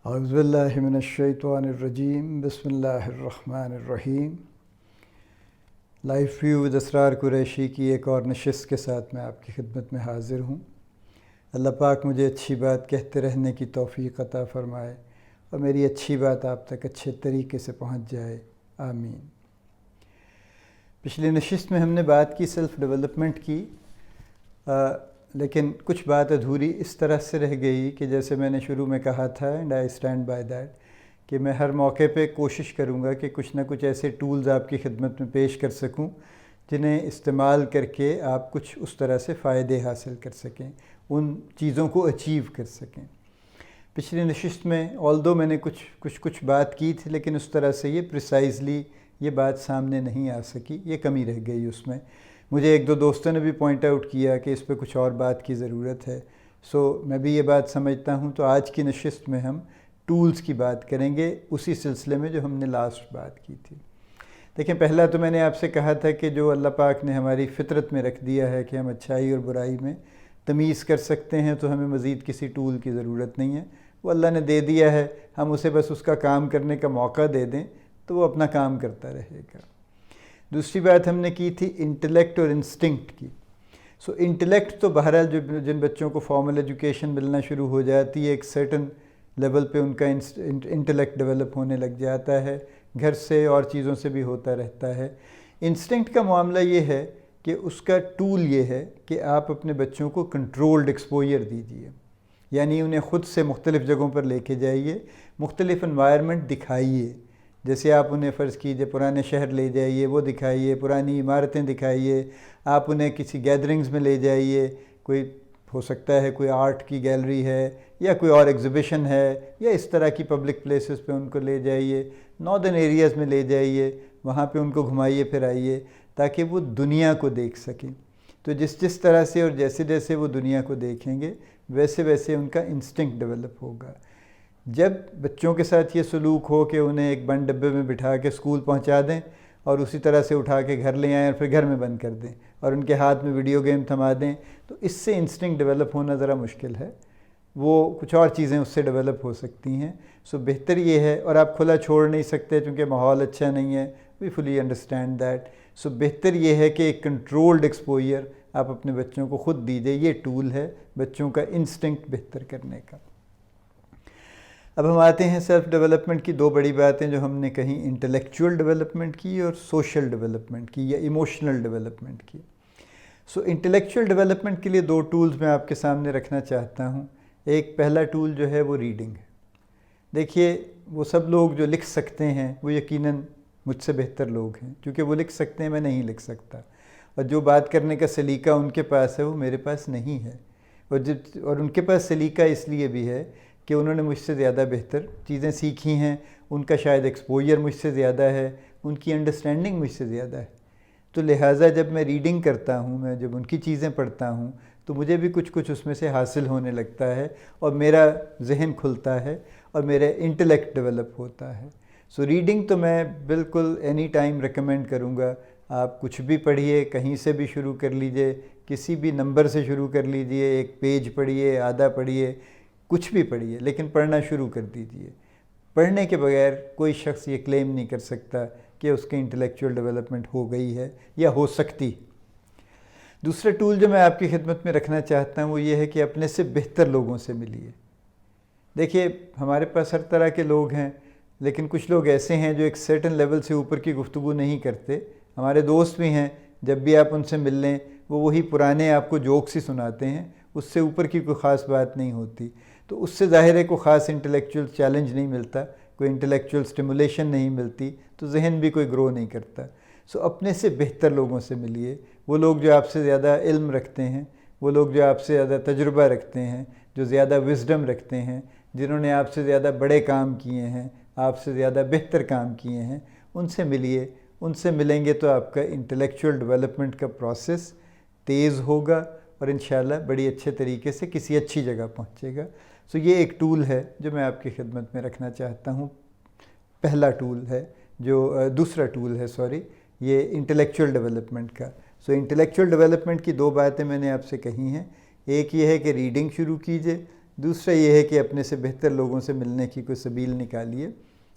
اعوذ باللہ من الشیطان الرجیم بسم اللہ الرحمن الرحیم۔ لائف ویو ود اسرار قریشی کی ایک اور نشست کے ساتھ میں آپ کی خدمت میں حاضر ہوں۔ اللہ پاک مجھے اچھی بات کہتے رہنے کی توفیق عطا فرمائے اور میری اچھی بات آپ تک اچھے طریقے سے پہنچ جائے، آمین۔ پچھلی نشست میں ہم نے بات کی سیلف ڈیولپمنٹ کی، لیکن کچھ بات ادھوری اس طرح سے رہ گئی کہ جیسے میں نے شروع میں کہا تھا، and I stand by that, کہ میں ہر موقع پہ کوشش کروں گا کہ کچھ نہ کچھ ایسے ٹولز آپ کی خدمت میں پیش کر سکوں جنہیں استعمال کر کے آپ کچھ اس طرح سے فائدے حاصل کر سکیں، ان چیزوں کو اچیو کر سکیں۔ پچھلی نشست میں آلدو میں نے کچھ بات کی تھی، لیکن اس طرح سے یہ پریسائزلی یہ بات سامنے نہیں آ سکی، یہ کمی رہ گئی اس میں۔ مجھے ایک دو دوستوں نے بھی پوائنٹ آؤٹ کیا کہ اس پہ کچھ اور بات کی ضرورت ہے، سو میں بھی یہ بات سمجھتا ہوں۔ تو آج کی نشست میں ہم ٹولز کی بات کریں گے، اسی سلسلے میں جو ہم نے لاسٹ بات کی تھی۔ دیکھیں، پہلا تو میں نے آپ سے کہا تھا کہ جو اللہ پاک نے ہماری فطرت میں رکھ دیا ہے کہ ہم اچھائی اور برائی میں تمیز کر سکتے ہیں، تو ہمیں مزید کسی ٹول کی ضرورت نہیں ہے، وہ اللہ نے دے دیا ہے، ہم اسے بس اس کا کام کرنے کا موقع دے دیں تو وہ اپنا کام کرتا رہے گا۔ دوسری بات ہم نے کی تھی انٹلیکٹ اور انسٹنکٹ کی۔ سو انٹلیکٹ تو بہرحال جن بچوں کو فارمل ایجوکیشن ملنا شروع ہو جاتی ہے، ایک سرٹن لیول پہ ان کا انٹلیکٹ ڈیولپ ہونے لگ جاتا ہے، گھر سے اور چیزوں سے بھی ہوتا رہتا ہے۔ انسٹنکٹ کا معاملہ یہ ہے کہ اس کا ٹول یہ ہے کہ آپ اپنے بچوں کو کنٹرولڈ ایکسپوجر دیجیے، یعنی انہیں خود سے مختلف جگہوں پر لے کے جائیے، مختلف انوائرمنٹ دکھائیے۔ جیسے آپ انہیں فرض کیجئے پرانے شہر لے جائیے، وہ دکھائیے، پرانی عمارتیں دکھائیے، آپ انہیں کسی گیدرنگز میں لے جائیے، کوئی ہو سکتا ہے کوئی آرٹ کی گیلری ہے یا کوئی اور ایگزیبیشن ہے، یا اس طرح کی پبلک پلیسز پہ ان کو لے جائیے، ناردرن ایریاز میں لے جائیے، وہاں پہ ان کو گھمائیے پھرائیے تاکہ وہ دنیا کو دیکھ سکیں۔ تو جس طرح سے اور جیسے جیسے وہ دنیا کو دیکھیں گے، ویسے ویسے ان کا انسٹنکٹ ڈیولپ ہوگا۔ جب بچوں کے ساتھ یہ سلوک ہو کہ انہیں ایک بند ڈبے میں بٹھا کے اسکول پہنچا دیں اور اسی طرح سے اٹھا کے گھر لے آئیں اور پھر گھر میں بند کر دیں اور ان کے ہاتھ میں ویڈیو گیم تھما دیں، تو اس سے انسٹنکٹ ڈیولپ ہونا ذرا مشکل ہے، وہ کچھ اور چیزیں اس سے ڈیولپ ہو سکتی ہیں۔ سو بہتر یہ ہے، اور آپ کھلا چھوڑ نہیں سکتے چونکہ ماحول اچھا نہیں ہے، وی فلی انڈرسٹینڈ دیٹ۔ سو بہتر یہ ہے کہ ایک کنٹرولڈ ایکسپوجر آپ اپنے بچوں کو خود دیجیے، یہ ٹول ہے بچوں کا انسٹنکٹ بہتر کرنے کا۔ اب ہم آتے ہیں سیلف ڈیولپمنٹ کی دو بڑی باتیں جو ہم نے کہیں، انٹلیکچوئل ڈیولپمنٹ کی اور سوشل ڈیولپمنٹ کی یا ایموشنل ڈیولپمنٹ کی۔ سو انٹلیکچوئل ڈیولپمنٹ کے لیے دو ٹولز میں آپ کے سامنے رکھنا چاہتا ہوں۔ ایک پہلا ٹول جو ہے وہ ریڈنگ ہے۔ دیکھیے، وہ سب لوگ جو لکھ سکتے ہیں وہ یقیناً مجھ سے بہتر لوگ ہیں، کیونکہ وہ لکھ سکتے ہیں، میں نہیں لکھ سکتا، اور جو بات کرنے کا سلیقہ ان کے پاس ہے وہ میرے پاس نہیں ہے، اور ان کے پاس سلیقہ اس لیے بھی ہے کہ انہوں نے مجھ سے زیادہ بہتر چیزیں سیکھی ہیں، ان کا شاید ایکسپوجر مجھ سے زیادہ ہے، ان کی انڈرسٹینڈنگ مجھ سے زیادہ ہے۔ تو لہٰذا جب میں ریڈنگ کرتا ہوں، میں جب ان کی چیزیں پڑھتا ہوں، تو مجھے بھی کچھ اس میں سے حاصل ہونے لگتا ہے اور میرا ذہن کھلتا ہے اور میرا انٹلیکٹ ڈیولپ ہوتا ہے۔ سو ریڈنگ تو میں بالکل اینی ٹائم ریکمینڈ کروں گا، آپ کچھ بھی پڑھیے، کہیں سے بھی شروع کر لیجئے، کسی بھی نمبر سے شروع کر لیجئے، ایک پیج پڑھیے، آدھا پڑھیے، کچھ بھی پڑھیے، لیکن پڑھنا شروع کر دیجئے۔ پڑھنے کے بغیر کوئی شخص یہ کلیم نہیں کر سکتا کہ اس کی انٹلیکچوئل ڈیولپمنٹ ہو گئی ہے یا ہو سکتی۔ دوسرا ٹول جو میں آپ کی خدمت میں رکھنا چاہتا ہوں وہ یہ ہے کہ اپنے سے بہتر لوگوں سے ملیے۔ دیکھیے، ہمارے پاس ہر طرح کے لوگ ہیں، لیکن کچھ لوگ ایسے ہیں جو ایک سرٹن لیول سے اوپر کی گفتگو نہیں کرتے۔ ہمارے دوست بھی ہیں، جب بھی آپ ان سے مل لیں وہ وہی پرانے آپ کو جوکس ہی سناتے ہیں، اس سے اوپر کی کوئی خاص بات نہیں ہوتی، تو اس سے ظاہر ہے کوئی خاص انٹلیکچوئل چیلنج نہیں ملتا، کوئی انٹلیکچوئل سٹیمولیشن نہیں ملتی، تو ذہن بھی کوئی گرو نہیں کرتا۔ سو اپنے سے بہتر لوگوں سے ملیے، وہ لوگ جو آپ سے زیادہ علم رکھتے ہیں، وہ لوگ جو آپ سے زیادہ تجربہ رکھتے ہیں، جو زیادہ وزڈم رکھتے ہیں، جنہوں نے آپ سے زیادہ بڑے کام کیے ہیں، آپ سے زیادہ بہتر کام کیے ہیں، ان سے ملیے۔ ان سے ملیں گے تو آپ کا انٹلیکچوئل ڈیولپمنٹ کا پروسیس تیز ہوگا اور انشاءاللہ بڑی اچھے طریقے سے کسی اچھی جگہ پہنچے گا۔ سو یہ ایک ٹول ہے جو میں آپ کی خدمت میں رکھنا چاہتا ہوں، پہلا ٹول ہے جو دوسرا ٹول ہے یہ انٹلیکچوئل ڈیولپمنٹ کا۔ سو انٹلیکچوئل ڈیولپمنٹ کی دو باتیں میں نے آپ سے کہی ہیں، ایک یہ ہے کہ ریڈنگ شروع کیجئے، دوسرا یہ ہے کہ اپنے سے بہتر لوگوں سے ملنے کی کوئی سبیل نکالیے،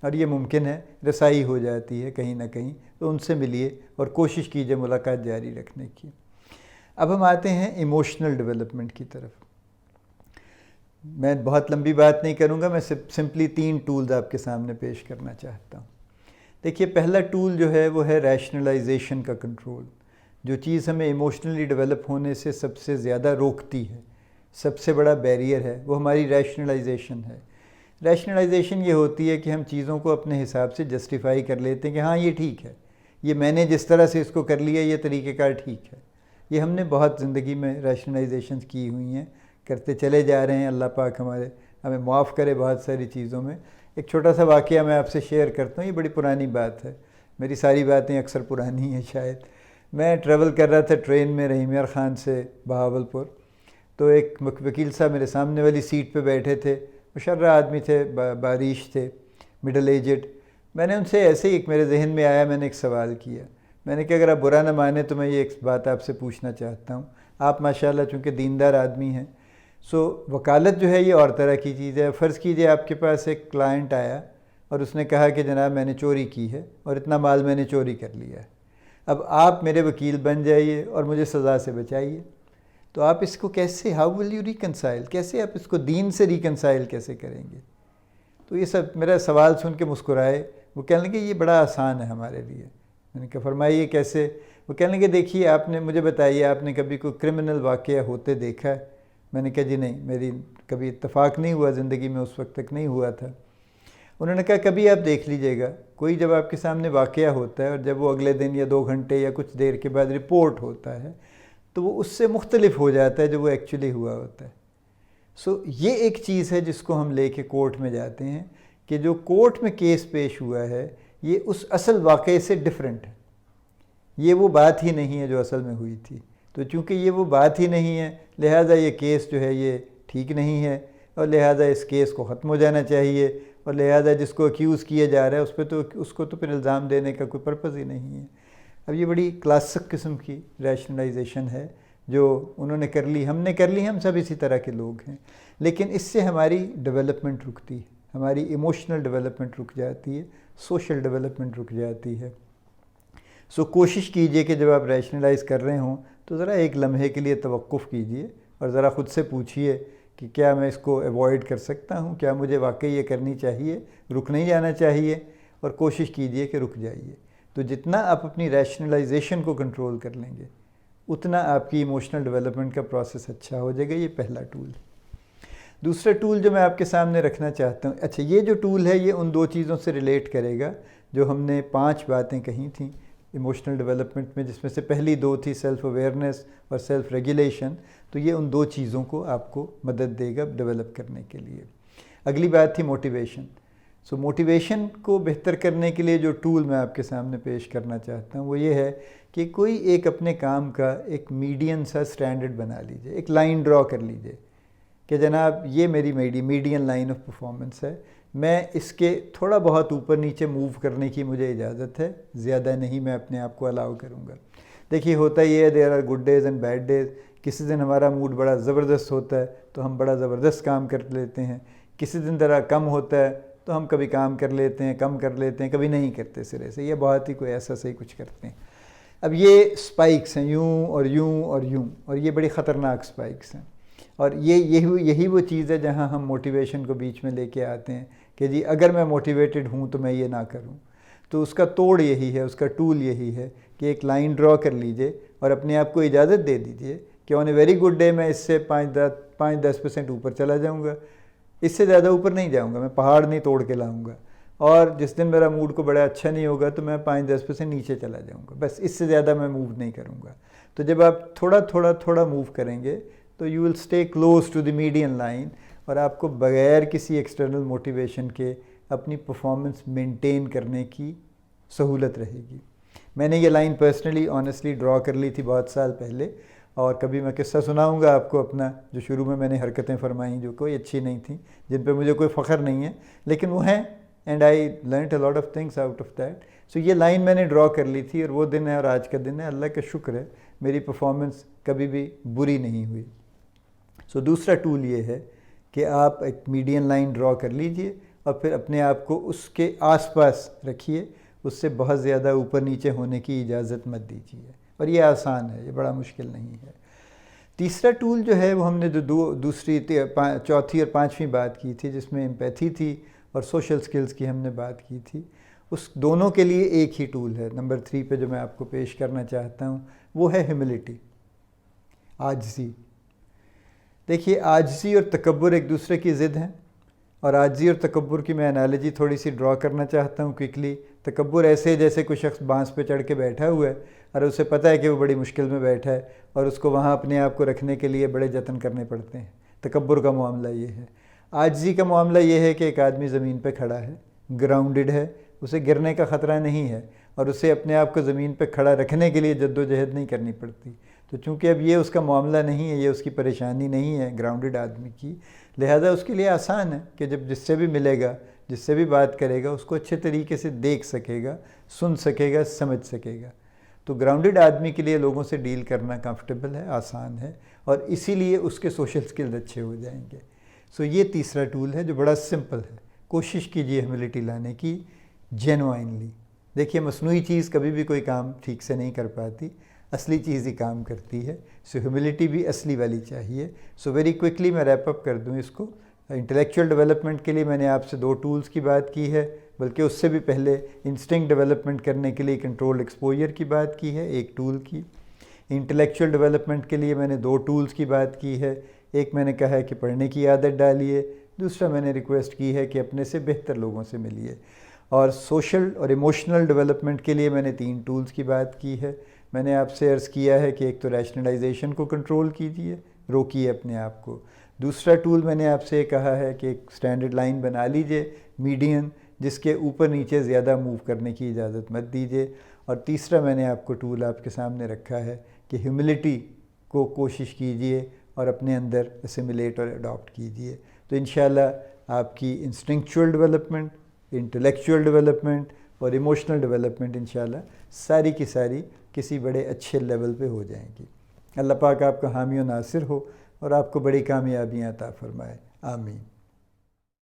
اور یہ ممکن ہے، رسائی ہو جاتی ہے کہیں نہ کہیں، تو ان سے ملیے اور کوشش کیجیے ملاقات جاری رکھنے کی۔ اب ہم آتے ہیں ایموشنل ڈیولپمنٹ کی طرف۔ میں بہت لمبی بات نہیں کروں گا، میں سمپلی 3 ٹولز آپ کے سامنے پیش کرنا چاہتا ہوں۔ دیکھیے، پہلا ٹول جو ہے وہ ہے ریشنلائزیشن کا کنٹرول۔ جو چیز ہمیں ایموشنلی ڈیولپ ہونے سے سب سے زیادہ روکتی ہے، سب سے بڑا بیریئر ہے، وہ ہماری ریشنلائزیشن ہے۔ ریشنلائزیشن یہ ہوتی ہے کہ ہم چیزوں کو اپنے حساب سے جسٹیفائی کر لیتے ہیں کہ ہاں یہ ٹھیک ہے، یہ میں نے جس طرح سے اس کو کر لیا، یہ طریقہ کار ٹھیک ہے۔ یہ ہم نے بہت زندگی میں ریشنلائزیشنز کی ہوئی ہیں، کرتے چلے جا رہے ہیں۔ اللہ پاک ہمیں معاف کرے بہت ساری چیزوں میں۔ ایک چھوٹا سا واقعہ میں آپ سے شیئر کرتا ہوں، یہ بڑی پرانی بات ہے، میری ساری باتیں اکثر پرانی ہیں شاید۔ میں ٹریول کر رہا تھا ٹرین میں رحیم یار خان سے بہاولپور، تو ایک وکیل صاحب میرے سامنے والی سیٹ پہ بیٹھے تھے، مشرہ آدمی تھے، باریش تھے، مڈل ایجڈ۔ میں نے ان سے ایسے ہی ایک میرے ذہن میں آیا، میں نے ایک سوال کیا۔ میں نے کہا اگر آپ برا نہ مانیں تو میں یہ ایک بات آپ سے پوچھنا چاہتا ہوں۔ آپ ماشاءاللہ چونکہ دیندار آدمی ہیں، وکالت جو ہے یہ اور طرح کی چیز ہے۔ فرض کیجئے آپ کے پاس ایک کلائنٹ آیا اور اس نے کہا کہ جناب میں نے چوری کی ہے اور اتنا مال میں نے چوری کر لیا ہے، اب آپ میرے وکیل بن جائیے اور مجھے سزا سے بچائیے۔ تو آپ اس کو کیسے، ہاؤ ول یو ریکنسائل، کیسے آپ اس کو دین سے ریکنسائل کیسے کریں گے؟ تو یہ سب میرا سوال سن کے مسکرائے۔ وہ کہنے لگے یہ بڑا آسان ہے ہمارے لیے۔ میں نے کہا فرمائیے کیسے؟ وہ کہنے لگے دیکھیے، آپ نے مجھے بتائیے، آپ نے کبھی کوئی کرمنل واقعہ ہوتے دیکھا ہے؟ میں نے کہا جی نہیں، میری کبھی اتفاق نہیں ہوا زندگی میں، اس وقت تک نہیں ہوا تھا۔ انہوں نے کہا کبھی آپ دیکھ لیجئے گا، کوئی جب آپ کے سامنے واقعہ ہوتا ہے اور جب وہ اگلے دن یا 2 گھنٹے یا کچھ دیر کے بعد رپورٹ ہوتا ہے تو وہ اس سے مختلف ہو جاتا ہے جو وہ ایکچولی ہوا ہوتا ہے۔ یہ ایک چیز ہے جس کو ہم لے کے کورٹ میں جاتے ہیں کہ جو کورٹ میں کیس پیش ہوا ہے یہ اس اصل واقعے سے ڈیفرنٹ ہے، یہ وہ بات ہی نہیں ہے جو اصل میں ہوئی تھی۔ تو چونکہ یہ وہ بات ہی نہیں ہے، لہٰذا یہ کیس جو ہے یہ ٹھیک نہیں ہے، اور لہٰذا اس کیس کو ختم ہو جانا چاہیے، اور لہٰذا جس کو ایکیوز کیا جا رہا ہے اس کو تو پھر الزام دینے کا کوئی پرپز ہی نہیں ہے۔ اب یہ بڑی کلاسک قسم کی ریشنلائزیشن ہے جو انہوں نے کر لی، ہم نے کر لی، ہم سب اسی طرح کے لوگ ہیں، لیکن اس سے ہماری ڈیولپمنٹ رکتی ہے، ہماری ایموشنل ڈیولپمنٹ رک جاتی ہے، سوشل ڈیولپمنٹ رک جاتی ہے۔ کوشش کیجئے کہ جب آپ ریشنلائز کر رہے ہوں تو ذرا ایک لمحے کے لیے توقف کیجئے اور ذرا خود سے پوچھئے کہ کیا میں اس کو ایوائڈ کر سکتا ہوں، کیا مجھے واقعی یہ کرنی چاہیے، رک نہیں جانا چاہیے، اور کوشش کیجئے کہ رک جائیے۔ تو جتنا آپ اپنی ریشنلائزیشن کو کنٹرول کر لیں گے اتنا آپ کی ایموشنل ڈیولپمنٹ کا پروسیس اچھا ہو جائے گا۔ یہ پہلا ٹول ہے۔ دوسرا ٹول جو میں آپ کے سامنے رکھنا چاہتا ہوں، اچھا یہ جو ٹول ہے یہ ان 2 چیزوں سے ریلیٹ کرے گا جو ہم نے 5 باتیں کہی تھیں ایموشنل ڈیولپمنٹ میں، جس میں سے پہلی 2 تھی سیلف اویئرنیس اور سیلف ریگولیشن۔ تو یہ ان 2 چیزوں کو آپ کو مدد دے گا ڈیولپ کرنے کے لیے۔ اگلی بات تھی موٹیویشن۔ موٹیویشن کو بہتر کرنے کے لیے جو ٹول میں آپ کے سامنے پیش کرنا چاہتا ہوں وہ یہ ہے کہ کوئی ایک اپنے کام کا ایک میڈین سا سٹینڈرڈ بنا لیجئے، ایک لائن ڈرا کر لیجئے کہ جناب یہ میری میڈین لائن آف پرفارمنس ہے، میں اس کے تھوڑا بہت اوپر نیچے موو کرنے کی مجھے اجازت ہے، زیادہ نہیں میں اپنے آپ کو الاؤ کروں گا۔ دیکھیے ہوتا یہ ہے، there are good days and bad days. کسی دن ہمارا موڈ بڑا زبردست ہوتا ہے تو ہم بڑا زبردست کام کر لیتے ہیں، کسی دن ذرا کم ہوتا ہے تو ہم کبھی کام کر لیتے ہیں، کم کر لیتے ہیں، کبھی نہیں کرتے سرے سے، یہ بہت ہی کوئی ایسا صحیح کچھ کرتے ہیں۔ اب یہ سپائکس ہیں، یوں اور یوں اور یوں، اور یہ بڑی خطرناک سپائکس ہیں، اور یہی وہ چیز ہے جہاں ہم موٹیویشن کو بیچ میں لے کے آتے ہیں کہ جی اگر میں موٹیویٹڈ ہوں تو میں یہ نہ کروں۔ تو اس کا توڑ یہی ہے، اس کا ٹول یہی ہے کہ ایک لائن ڈرا کر لیجئے اور اپنے آپ کو اجازت دے دیجئے کہ آن اے ویری گڈ ڈے میں اس سے 5-10% اوپر چلا جاؤں گا، اس سے زیادہ اوپر نہیں جاؤں گا، میں پہاڑ نہیں توڑ کے لاؤں گا، اور جس دن میرا موڈ کو بڑا اچھا نہیں ہوگا تو میں 5-10% نیچے چلا جاؤں گا، بس اس سے زیادہ میں موو نہیں کروں گا۔ تو جب آپ تھوڑا موو کریں گے تو you will stay close to the median line, اور آپ کو بغیر کسی ایکسٹرنل موٹیویشن کے اپنی پرفارمنس مینٹین کرنے کی سہولت رہے گی۔ میں نے یہ لائن پرسنلی آنیسٹلی ڈرا کر لی تھی بہت سال پہلے، اور کبھی میں قصہ سناؤں گا آپ کو اپنا، جو شروع میں نے حرکتیں فرمائیں جو کوئی اچھی نہیں تھیں، جن پہ مجھے کوئی فخر نہیں ہے، لیکن وہ ہیں، and I learned a lot of things out of that. یہ لائن میں نے ڈرا کر لی تھی، اور وہ دن ہے اور آج کا دن ہے، اللہ کا شکر ہے میری پرفارمنس کبھی بھی بری نہیں ہوئی۔ دوسرا ٹول یہ ہے کہ آپ ایک میڈین لائن ڈرا کر لیجئے اور پھر اپنے آپ کو اس کے آس پاس رکھیے، اس سے بہت زیادہ اوپر نیچے ہونے کی اجازت مت دیجیے، اور یہ آسان ہے، یہ بڑا مشکل نہیں ہے۔ تیسرا ٹول جو ہے وہ ہم نے جو دوسری چوتھی اور پانچویں بات کی تھی، جس میں ایمپیتھی تھی اور سوشل سکلز کی ہم نے بات کی تھی، اس دونوں کے لیے ایک ہی ٹول ہے نمبر 3 پہ جو میں آپ کو پیش کرنا چاہتا ہوں، وہ ہے ہیوملٹی، عاجزی۔ دیکھیے، عاجزی اور تکبر ایک دوسرے کی ضد ہیں، اور عاجزی اور تکبر کی میں انالوجی تھوڑی سی ڈرا کرنا چاہتا ہوں کوئکلی۔ تکبر ایسے جیسے کوئی شخص بانس پہ چڑھ کے بیٹھا ہوا ہے اور اسے پتہ ہے کہ وہ بڑی مشکل میں بیٹھا ہے اور اس کو وہاں اپنے آپ کو رکھنے کے لیے بڑے جتن کرنے پڑتے ہیں۔ تکبر کا معاملہ یہ ہے۔ عاجزی کا معاملہ یہ ہے کہ ایک آدمی زمین پہ کھڑا ہے، گراؤنڈڈ ہے، اسے گرنے کا خطرہ نہیں ہے، اور اسے اپنے آپ کو زمین پہ کھڑا رکھنے کے لیے جد و جہد نہیں کرنی پڑتی۔ تو چونکہ اب یہ اس کا معاملہ نہیں ہے، یہ اس کی پریشانی نہیں ہے گراؤنڈڈ آدمی کی، لہٰذا اس کے لیے آسان ہے کہ جب جس سے بھی ملے گا، جس سے بھی بات کرے گا، اس کو اچھے طریقے سے دیکھ سکے گا، سن سکے گا، سمجھ سکے گا۔ تو گراؤنڈڈ آدمی کے لیے لوگوں سے ڈیل کرنا کمفرٹیبل ہے، آسان ہے، اور اسی لیے اس کے سوشل سکلز اچھے ہو جائیں گے۔ سو یہ تیسرا ٹول ہے جو بڑا سمپل ہے۔ کوشش کیجیے ہیوملٹی لانے کی، جینوائنلی۔ دیکھیے، مصنوعی چیز کبھی بھی کوئی کام ٹھیک سے نہیں کر پاتی، اصلی چیز ہی کام کرتی ہے۔ سو ہیوملٹی بھی اصلی والی چاہیے۔ سو ویری کوئکلی میں ریپ اپ کر دوں اس کو۔ انٹلیکچوئل ڈیولپمنٹ کے لیے میں نے آپ سے 2 ٹولز کی بات کی ہے، بلکہ اس سے بھی پہلے انسٹنکٹ ڈیولپمنٹ کرنے کے لیے کنٹرول ایکسپوجر کی بات کی ہے، ایک ٹول کی۔ انٹلیکچوئل ڈیولپمنٹ کے لیے میں نے 2 ٹولز کی بات کی ہے، ایک میں نے کہا ہے کہ پڑھنے کی عادت ڈالیے، دوسرا میں نے ریکویسٹ کی ہے کہ اپنے سے بہتر لوگوں سے ملیے۔ اور سوشل اور ایموشنل ڈیولپمنٹ کے لیے میں نے 3 ٹولز کی بات کی ہے۔ میں نے آپ سے عرض کیا ہے کہ ایک تو ریشنلائزیشن کو کنٹرول کیجیے، روکیے اپنے آپ کو۔ دوسرا ٹول میں نے آپ سے یہ کہا ہے کہ ایک سٹینڈرڈ لائن بنا لیجئے، میڈین، جس کے اوپر نیچے زیادہ موو کرنے کی اجازت مت دیجیے۔ اور تیسرا میں نے آپ کو ٹول آپ کے سامنے رکھا ہے کہ ہیوملٹی کو کوشش کیجیے اور اپنے اندر اسیمیلیٹ اور اڈاپٹ کیجیے۔ تو انشاءاللہ آپ کی انسٹنکچوئل ڈیولپمنٹ، انٹلیکچوئل ڈیولپمنٹ اور ایموشنل ڈیولپمنٹ انشاءاللہ ساری کی ساری کسی بڑے اچھے لیول پہ ہو جائیں گی۔ اللہ پاک آپ کا حامی و ناصر ہو اور آپ کو بڑی کامیابیاں عطا فرمائے، آمین۔